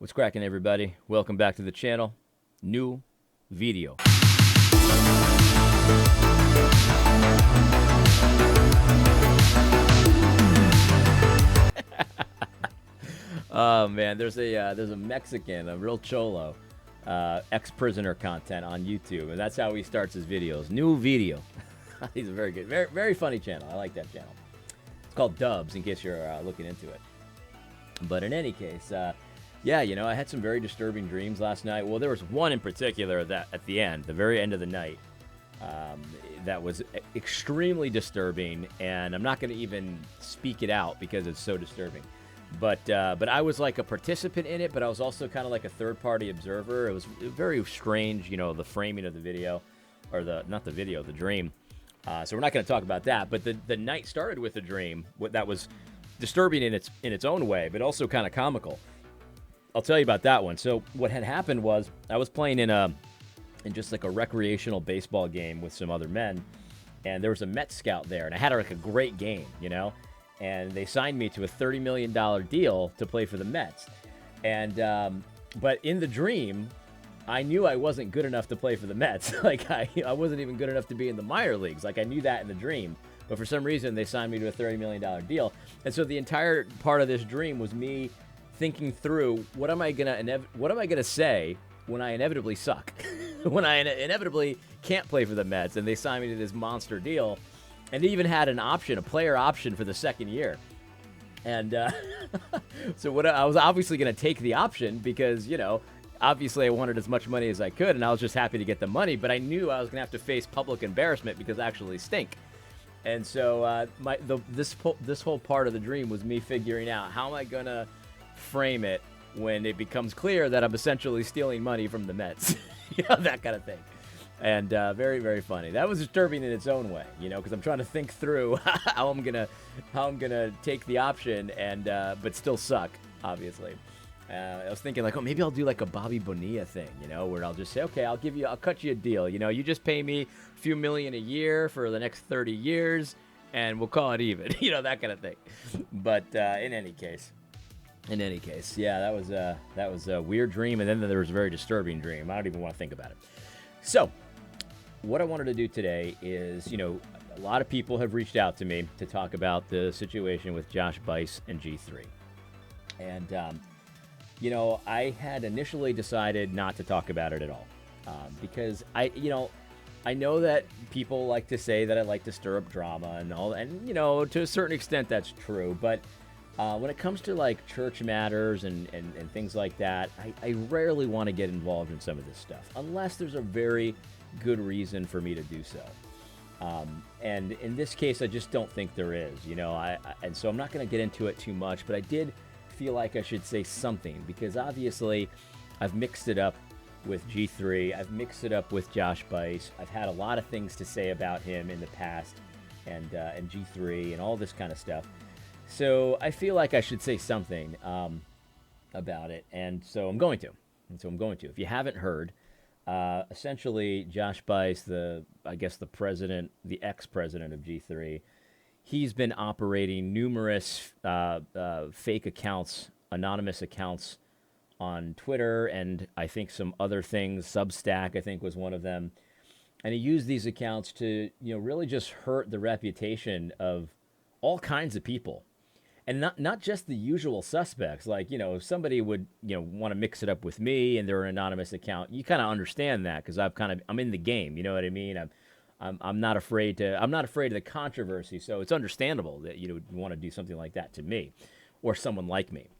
What's cracking, everybody? Welcome back to the channel. New video. Oh man, there's a Mexican, a real cholo, ex-prisoner content on YouTube, and that's how he starts his videos. New video. He's a very good, very funny channel. I like that channel. It's called Dubs, in case you're looking into it. But in any case, yeah, you know, I had some very disturbing dreams last night. Well, there was one in particular that at the end, the very end of the night, that was extremely disturbing, and I'm not going to even speak it out because it's so disturbing. But I was like a participant in it, but I was also kind of like a third-party observer. It was very strange, you know, the framing of the video, or not the video, the dream. So we're not going to talk about that. But the night started with a dream that was disturbing in its own way, but also kind of comical. I'll tell you about that one. So what had happened was I was playing in just like a recreational baseball game with some other men, and there was a Mets scout there, and I had like a great game, you know, and they signed me to a $30 million deal to play for the Mets. And but in the dream, I knew I wasn't good enough to play for the Mets. Like I wasn't even good enough to be in the minor leagues. Like I knew that in the dream. But for some reason, they signed me to a $30 million deal. And so the entire part of this dream was me thinking through what am I gonna say when I inevitably suck, when I inevitably can't play for the Mets, and they signed me to this monster deal, and they even had an option, a player option for the second year. And so I was obviously gonna take the option because, you know, obviously I wanted as much money as I could, and I was just happy to get the money. But I knew I was gonna have to face public embarrassment because I actually stink. And so this whole part of the dream was me figuring out how am I gonna frame it when it becomes clear that I'm essentially stealing money from the Mets, you know, that kind of thing. And very, very funny. That was disturbing in its own way, you know, because I'm trying to think through how I'm gonna take the option and but still suck, obviously. I was thinking like, oh, maybe I'll do like a Bobby Bonilla thing, you know, where I'll just say, okay, I'll cut you a deal, you know, you just pay me a few million a year for the next 30 years, and we'll call it even, you know, that kind of thing. But in any case, yeah, that was a weird dream, and then there was a very disturbing dream. I don't even want to think about it. So, what I wanted to do today is, you know, a lot of people have reached out to me to talk about the situation with Josh Bice and G3, and you know, I had initially decided not to talk about it at all because I know that people like to say that I like to stir up drama and all, and you know, to a certain extent that's true, but when it comes to like church matters and things like that, I rarely want to get involved in some of this stuff unless there's a very good reason for me to do so. And in this case, I just don't think there is, you know, and so I'm not going to get into it too much, but I did feel like I should say something because obviously I've mixed it up with G3. I've mixed it up with Josh Bice. I've had a lot of things to say about him in the past and G3 and all this kind of stuff. So I feel like I should say something about it, and so I'm going to. If you haven't heard, essentially Josh Bice, the president, the ex-president of G3, he's been operating numerous fake accounts, anonymous accounts on Twitter, and I think some other things. Substack, I think, was one of them. And he used these accounts to, you know, really just hurt the reputation of all kinds of people. And not just the usual suspects. Like, you know, if somebody would, you know, want to mix it up with me and they're an anonymous account, you kind of understand that because I'm in the game. You know what I mean? I'm not afraid of the controversy, so it's understandable that you would want to do something like that to me or someone like me.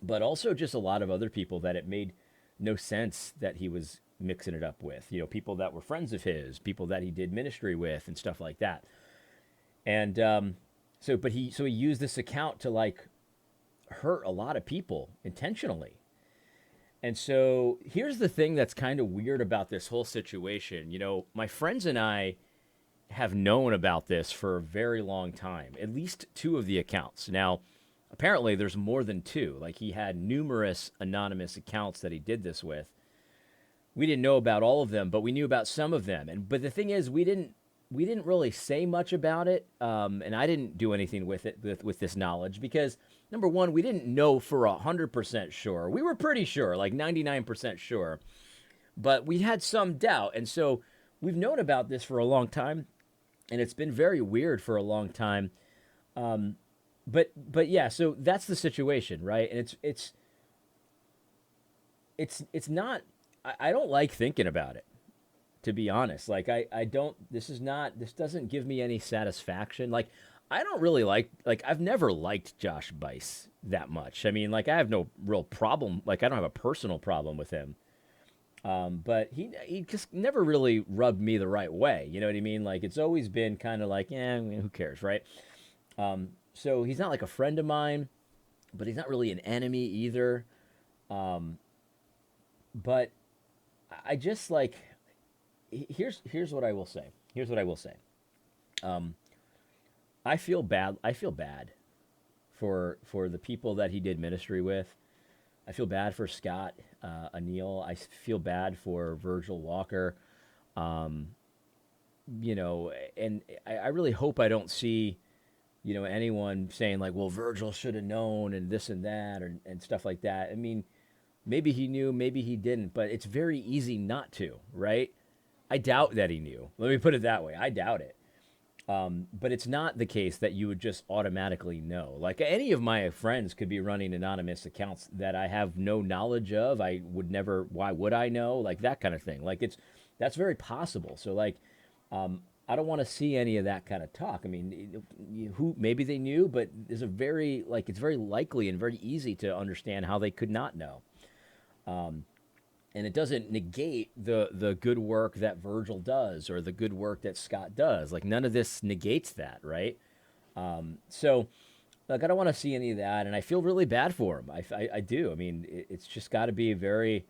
But also just a lot of other people that it made no sense that he was mixing it up with. You know, people that were friends of his, people that he did ministry with and stuff like that. And so he used this account to like hurt a lot of people intentionally. And so here's the thing that's kind of weird about this whole situation. You know, my friends and I have known about this for a very long time, at least two of the accounts. Now, apparently there's more than two. Like he had numerous anonymous accounts that he did this with. We didn't know about all of them, but we knew about some of them. But the thing is, we didn't really say much about it, and I didn't do anything with it with this knowledge because number one, we didn't know for 100% sure. We were pretty sure, like 99% sure, but we had some doubt. And so we've known about this for a long time, and it's been very weird for a long time. But yeah, so that's the situation, right? And it's not. I don't like thinking about it, to be honest. Like I don't. This is not. This doesn't give me any satisfaction. Like I don't really like. I've never liked Josh Bice that much. I mean, like I have no real problem. Like I don't have a personal problem with him. But he just never really rubbed me the right way. You know what I mean? Like it's always been kind of like, yeah, who cares, right? So he's not like a friend of mine, but he's not really an enemy either. Um, but I just like here's what I will say. Here's what I will say. Um, I feel bad. I feel bad for the people that he did ministry with. I feel bad for Scott Anil. I feel bad for Virgil Walker. Um, and I really hope I don't see anyone saying like, well, Virgil should have known and this and that and stuff like that. I mean, maybe he knew, maybe he didn't, but it's very easy not to, right? I doubt that he knew. Let me put it that way. I doubt it. But it's not the case that you would just automatically know. Like any of my friends could be running anonymous accounts that I have no knowledge of. I would never. Why would I know? Like that kind of thing. Like that's very possible. So like, I don't want to see any of that kind of talk. I mean, who maybe they knew, but there's a very like it's very likely and very easy to understand how they could not know. And it doesn't negate the good work that Virgil does or the good work that Scott does. Like none of this negates that, right? So, like I don't want to see any of that, and I feel really bad for him. I do. I mean, it's just got to be very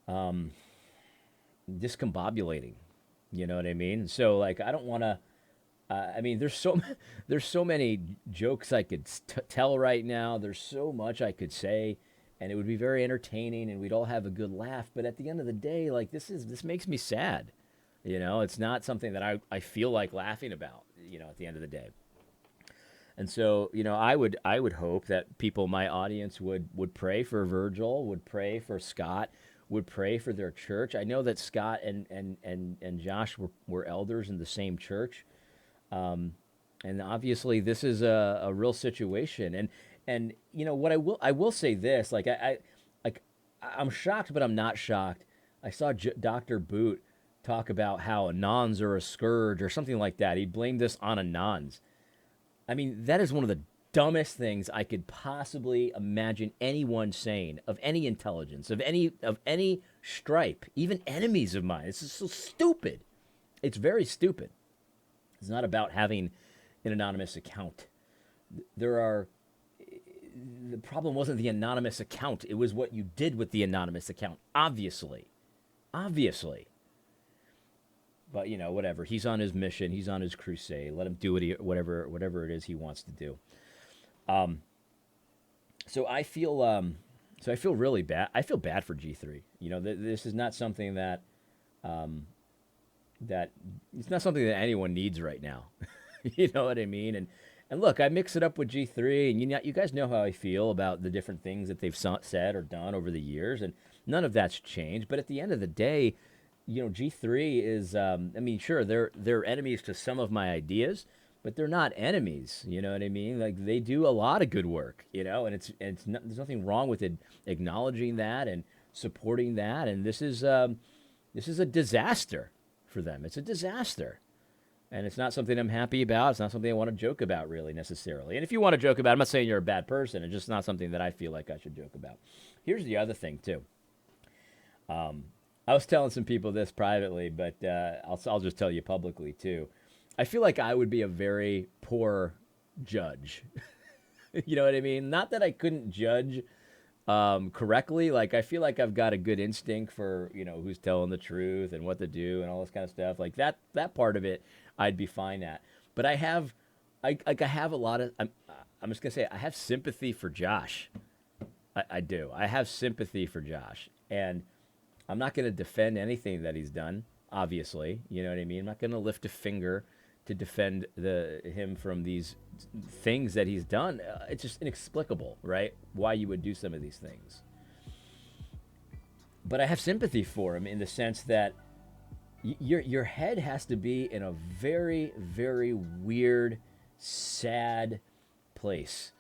discombobulating. You know what I mean? So, like, I don't want to. I mean, there's so many jokes I could tell right now. There's so much I could say, and it would be very entertaining, and we'd all have a good laugh. But at the end of the day, like this makes me sad. It's not something that I feel like laughing about. At the end of the day, and so I would hope that people, my audience, would pray for Virgil, would pray for Scott, would pray for their church. I know that Scott and Josh were elders in the same church. And obviously this is a real situation. And what I will say this, like like I'm shocked, but I'm not shocked. I saw Dr. Boot talk about how Anons are a scourge or something like that. He blamed this on Anons. I mean, that is one of the dumbest things I could possibly imagine anyone saying of any intelligence, of any stripe, even enemies of mine. This is so stupid. It's very stupid. It's not about having an anonymous account. There are the problem wasn't the anonymous account. It was what you did with the anonymous account. Obviously. But whatever. He's on his mission. He's on his crusade. Let him do whatever it is he wants to do. So I feel really bad. I feel bad for G3. This is not something that it's not something that anyone needs right now. You know what I mean? And look, I mix it up with G3, and you guys know how I feel about the different things that they've said or done over the years, and none of that's changed. But at the end of the day, G3 is. I mean, sure, they're enemies to some of my ideas, but they're not enemies. You know what I mean? Like they do a lot of good work, and there's nothing wrong with it, acknowledging that and supporting that. And this is a disaster for them. It's a disaster. And it's not something I'm happy about. It's not something I want to joke about, really, necessarily. And if you want to joke about it, I'm not saying you're a bad person. It's just not something that I feel like I should joke about. Here's the other thing, too. I was telling some people this privately, but I'll just tell you publicly, too. I feel like I would be a very poor judge. You know what I mean? Not that I couldn't judge correctly. Like I feel like I've got a good instinct for who's telling the truth and what to do and all this kind of stuff. Like that part of it, I'd be fine at. But I have a lot of. I'm just gonna say I have sympathy for Josh. I do. I have sympathy for Josh, and I'm not gonna defend anything that he's done. Obviously, you know what I mean. I'm not gonna lift a finger to defend him from these things that he's done. It's just inexplicable, right? Why you would do some of these things. But I have sympathy for him in the sense that your head has to be in a very, very weird, sad place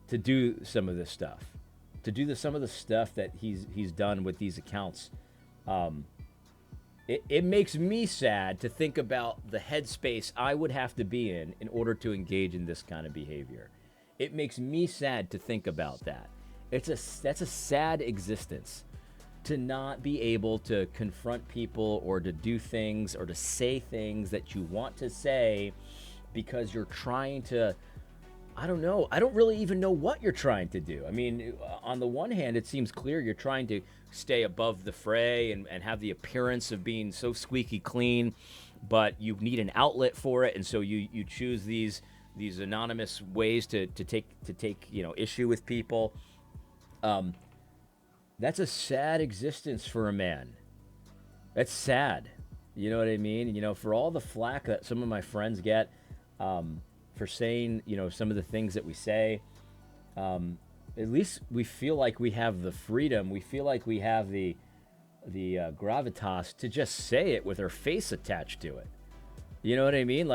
to do some of this stuff, to do some of the stuff that he's done with these accounts. It makes me sad to think about the headspace I would have to be in order to engage in this kind of behavior. It makes me sad to think about that. That's a sad existence, to not be able to confront people or to do things or to say things that you want to say because you're trying to, I don't know. I don't really even know what you're trying to do. I mean, on the one hand, it seems clear you're trying to stay above the fray and have the appearance of being so squeaky clean, but you need an outlet for it, and so you choose these anonymous ways to take issue with people. That's a sad existence for a man. That's sad. You know what I mean? For all the flack that some of my friends get, for saying, some of the things that we say, at least we feel like we have the freedom. We feel like we have the gravitas to just say it with our face attached to it. You know what I mean?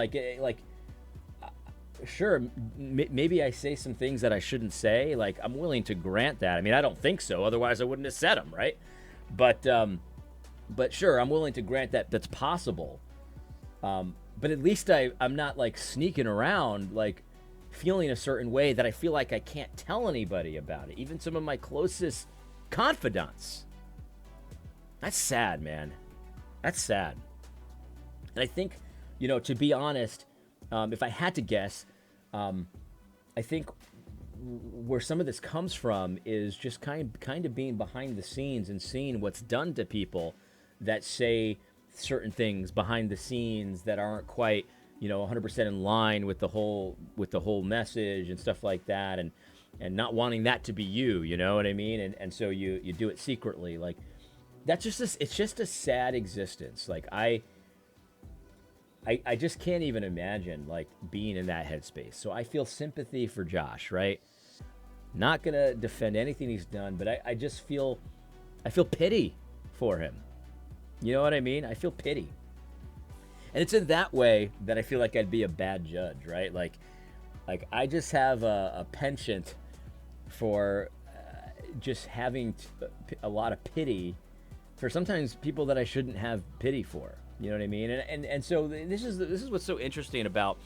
Sure, maybe I say some things that I shouldn't say. Like, I'm willing to grant that. I mean, I don't think so. Otherwise, I wouldn't have said them, right? But sure, I'm willing to grant that that's possible. But at least I'm not like sneaking around, like feeling a certain way that I feel like I can't tell anybody about it. Even some of my closest confidants. That's sad, man. That's sad. And I think, to be honest, if I had to guess, I think where some of this comes from is just kind of being behind the scenes and seeing what's done to people that say certain things behind the scenes that aren't quite 100% in line with the whole message and stuff like that, and not wanting that to be you know what I mean, and so you do it secretly. Like, that's it's just a sad existence. Like, I just can't even imagine like being in that headspace. So I feel sympathy for Josh, right? Not gonna defend anything he's done, but I feel pity for him. You know what I mean? I feel pity. And it's in that way that I feel like I'd be a bad judge, right? Like I just have a penchant for just having a lot of pity for sometimes people that I shouldn't have pity for. You know what I mean? And so this is what's so interesting about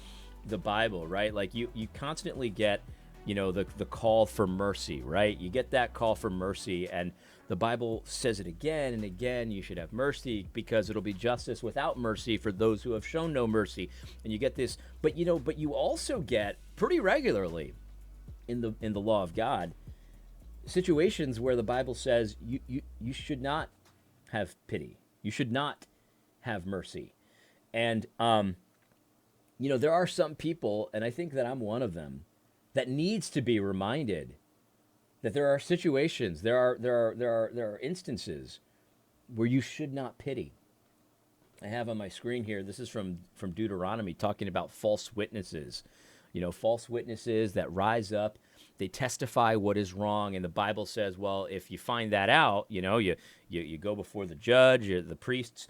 the Bible, right? Like you constantly get, the call for mercy, right? You get that call for mercy, and the Bible says it again and again. You should have mercy because it'll be justice without mercy for those who have shown no mercy. And you get this, but you also get pretty regularly in the law of God situations where the Bible says you should not have pity. You should not have mercy. And there are some people, and I think that I'm one of them, that needs to be reminded that there are situations, there are instances where you should not pity. I have on my screen here, this is from Deuteronomy, talking about false witnesses. False witnesses that rise up, they testify what is wrong, and the Bible says, well, if you find that out, you go before the judge or the priests,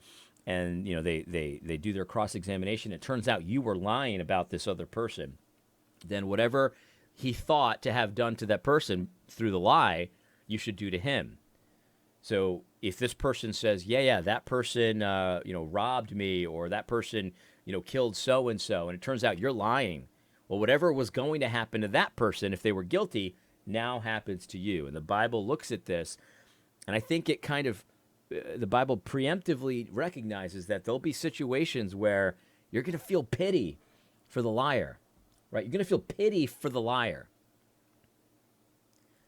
and they do their cross-examination. It turns out you were lying about this other person. Then whatever he thought to have done to that person through the lie, you should do to him. So if this person says, yeah, that person robbed me, or that person killed so and so, and it turns out you're lying, well, whatever was going to happen to that person if they were guilty now happens to you. And the Bible looks at this, and I think it kind of the Bible preemptively recognizes that there'll be situations where you're going to feel pity for the liar, right? You're going to feel pity for the liar.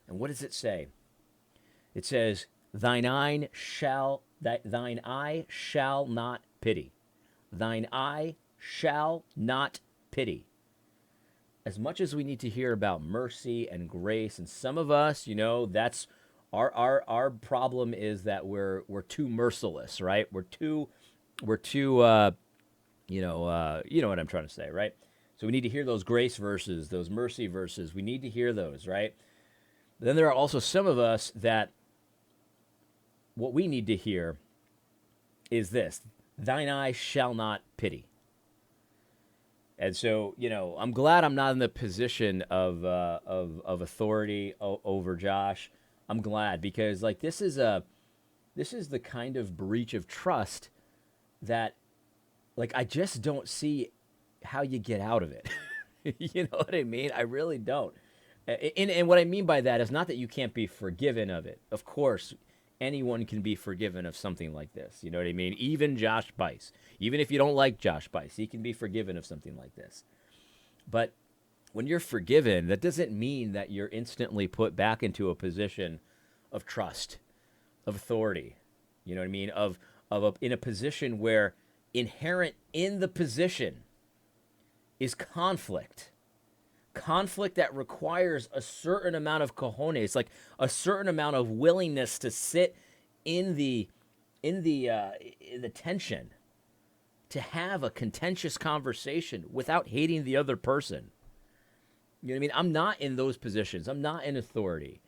And what does it say? It says, thine eye shall not pity. Thine eye shall not pity. As much as we need to hear about mercy and grace, and some of us, that's our problem is that we're too merciless, right? We're too You know what I'm trying to say, right? So we need to hear those grace verses, those mercy verses. We need to hear those, right? But then there are also some of us that what we need to hear is this: thine eye shall not pity. And so, I'm glad I'm not in the position of authority over Josh. I'm glad because like this is the kind of breach of trust that like I just don't see how you get out of it. You know what I mean? I really don't. And what I mean by that is not that you can't be forgiven of it. Of course, anyone can be forgiven of something like this. You know what I mean? Even Josh Bice. Even if you don't like Josh Bice, he can be forgiven of something like this. But when you're forgiven, that doesn't mean that you're instantly put back into a position of trust, of authority. You know what I mean? In a position where inherent in the position is conflict that requires a certain amount of cojones, like a certain amount of willingness to sit in the tension, to have a contentious conversation without hating the other person. You know what I mean? I'm not in those positions. I'm not in authority,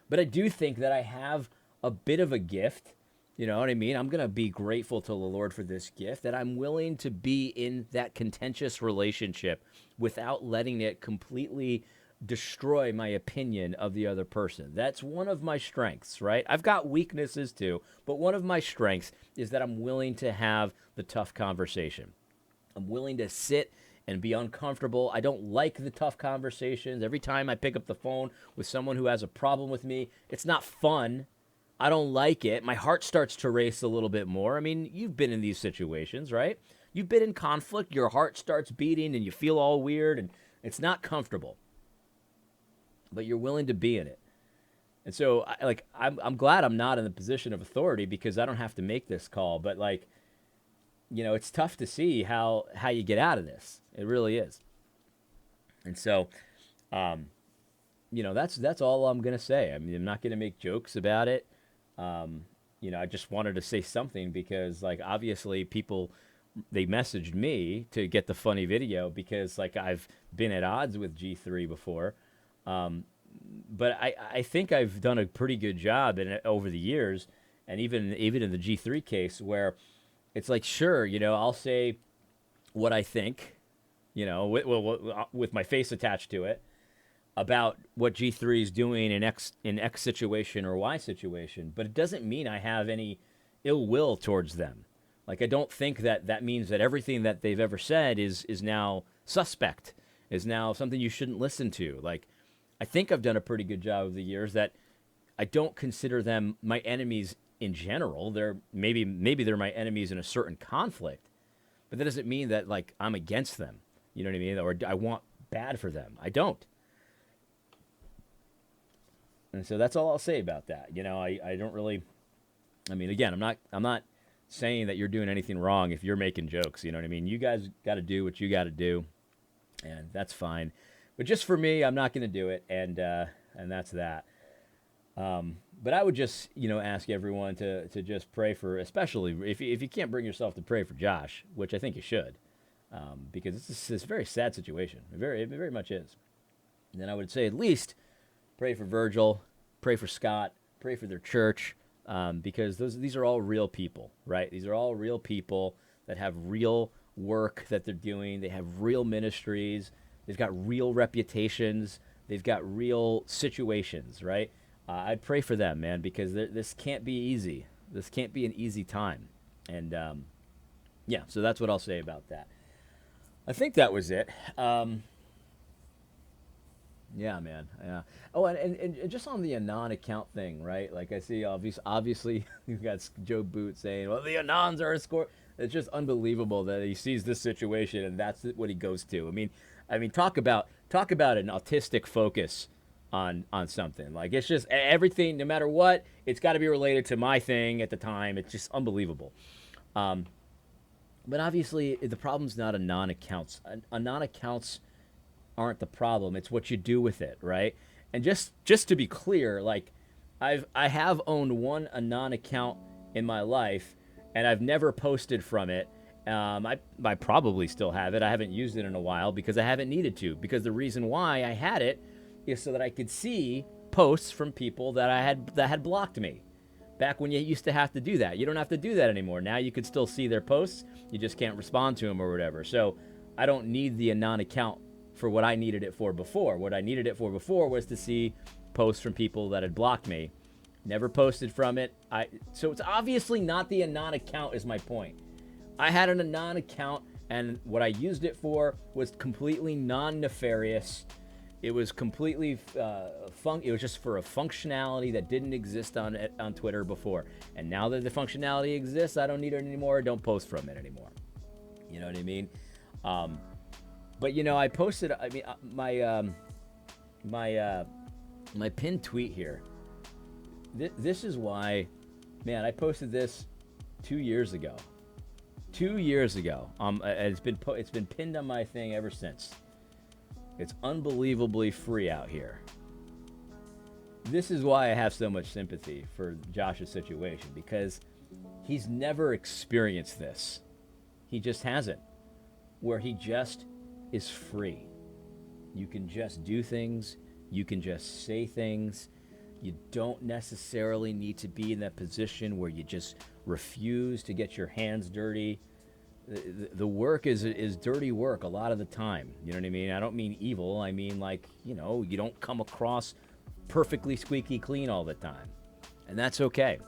but I do think that I have a bit of a gift. You know what I mean? I'm going to be grateful to the Lord for this gift, that I'm willing to be in that contentious relationship without letting it completely destroy my opinion of the other person. That's one of my strengths, right? I've got weaknesses too, but one of my strengths is that I'm willing to have the tough conversation. I'm willing to sit and be uncomfortable. I don't like the tough conversations. Every time I pick up the phone with someone who has a problem with me, it's not fun. I don't like it. My heart starts to race a little bit more. I mean, you've been in these situations, right? You've been in conflict, your heart starts beating and you feel all weird and it's not comfortable. But you're willing to be in it. And so I'm glad I'm not in the position of authority because I don't have to make this call, but it's tough to see how you get out of this. It really is. And so that's all I'm going to say. I mean, I'm not going to make jokes about it. I just wanted to say something because obviously people, they messaged me to get the funny video because I've been at odds with G3 before. But I think I've done a pretty good job in it over the years. And even in the G3 case where it's sure, I'll say what I think, with my face attached to it, about what G3 is doing in X situation or Y situation, but it doesn't mean I have any ill will towards them. I don't think that means that everything that they've ever said is now suspect, is now something you shouldn't listen to. I think I've done a pretty good job over the years that I don't consider them my enemies in general. They're maybe they're my enemies in a certain conflict, but that doesn't mean that I'm against them. You know what I mean? Or I want bad for them. I don't. And so that's all I'll say about that. I don't really. I mean, again, I'm not saying that you're doing anything wrong if you're making jokes. You know what I mean? You guys got to do what you got to do, and that's fine. But just for me, I'm not going to do it, and that's that. But I would just ask everyone to just pray for, especially if you can't bring yourself to pray for Josh, which I think you should, because it's this very sad situation. It very much is. And then I would say at least pray for Virgil, pray for Scott, pray for their church, because these are all real people, right? These are all real people that have real work that they're doing. They have real ministries. They've got real reputations. They've got real situations, right? I'd pray for them, man, because this can't be easy. This can't be an easy time. And, so that's what I'll say about that. I think that was it. Yeah, man. Yeah. Oh, and just on the Anon account thing, right? I see, obviously, you've got Joe Boot saying, well, the Anons are a score. It's just unbelievable that he sees this situation and that's what he goes to. I mean, talk about an autistic focus on something. It's just everything, no matter what, it's got to be related to my thing at the time. It's just unbelievable. But obviously, the problem's not Anon accounts. Anon accounts aren't the problem. It's what you do with it, right? And just to be clear, I have owned one Anon account in my life, and I've never posted from it, I probably still have it. I haven't used it in a while because I haven't needed to. Because the reason why I had it is so that I could see posts from people that had blocked me. Back when you used to have to do that, you don't have to do that anymore. Now you could still see their posts. You just can't respond to them or whatever. So I don't need the Anon account for what I needed it for before. What I needed it for before was to see posts from people that had blocked me. Never posted from it. So it's obviously not the Anon account is my point. I had an Anon account, and what I used it for was completely non-nefarious. It was completely it was just for a functionality that didn't exist on Twitter before. And now that the functionality exists, I don't need it anymore. Don't post from it anymore. You know what I mean? But you know, I posted. I mean, my pinned tweet here. This is why, man. I posted this 2 years ago. 2 years ago. It's been pinned on my thing ever since. It's unbelievably free out here. This is why I have so much sympathy for Josh's situation, because he's never experienced this. He just hasn't. Where he just is free. You can just do things. You can just say things. You don't necessarily need to be in that position where you just refuse to get your hands dirty. The work is dirty work a lot of the time. You know what I mean? I don't mean evil. I mean, like, you know, you don't come across perfectly squeaky clean all the time. And that's okay.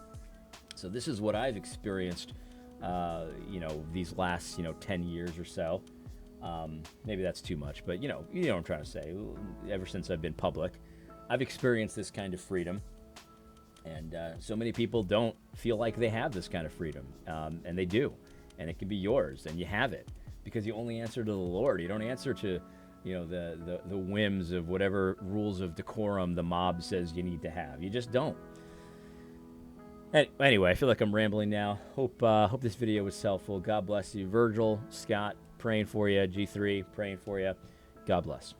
So this is what I've experienced, you know, these last, 10 years or so. Maybe that's too much, but you know what I'm trying to say. Ever since I've been public, I've experienced this kind of freedom. And so many people don't feel like they have this kind of freedom. And they do. And it can be yours, and you have it. Because you only answer to the Lord. You don't answer to, the whims of whatever rules of decorum the mob says you need to have. You just don't. Anyway, I feel like I'm rambling now. Hope this video was helpful. God bless you. Virgil, Scott, praying for you. G3, praying for you. God bless.